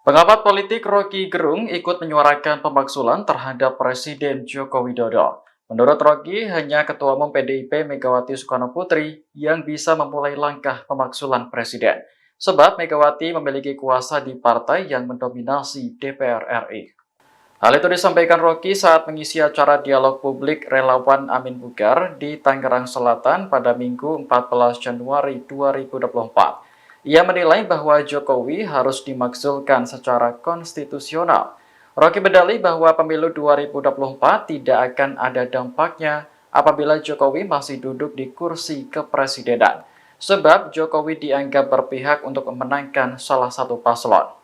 Pengamat politik Rocky Gerung ikut menyuarakan pemakzulan terhadap Presiden Joko Widodo. Menurut Rocky, hanya Ketua Umum PDIP Megawati Soekarnoputri yang bisa memulai langkah pemakzulan Presiden. Sebab Megawati memiliki kuasa di partai yang mendominasi DPR RI. Hal itu disampaikan Rocky saat mengisi acara dialog publik relawan Amin Bugar di Tangerang Selatan pada Minggu 14 Januari 2024. Ia menilai bahwa Jokowi harus dimakzulkan secara konstitusional. Rocky berdalih bahwa pemilu 2024 tidak akan ada dampaknya apabila Jokowi masih duduk di kursi kepresidenan. Sebab Jokowi dianggap berpihak untuk memenangkan salah satu paslon.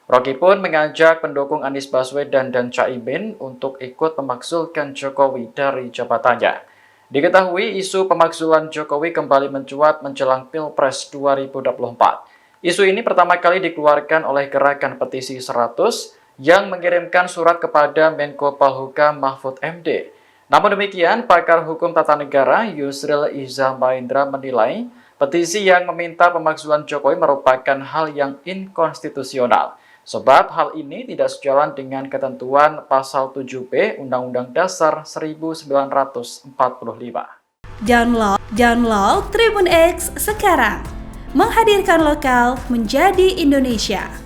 Rocky pun mengajak pendukung Anies Baswedan dan Caimin untuk ikut memakzulkan Jokowi dari jabatannya. Diketahui isu pemakzulan Jokowi kembali mencuat menjelang Pilpres 2024. Isu ini pertama kali dikeluarkan oleh Gerakan Petisi 100 yang mengirimkan surat kepada Menko Polhukam Mahfud MD. Namun demikian, pakar hukum tata negara Yusril Iza Mahendra menilai petisi yang meminta pemakzulan Jokowi merupakan hal yang inkonstitusional. Sebab hal ini tidak sejalan dengan ketentuan pasal 7B Undang-Undang Dasar 1945. Download Tribun X sekarang. Menghadirkan lokal menjadi Indonesia.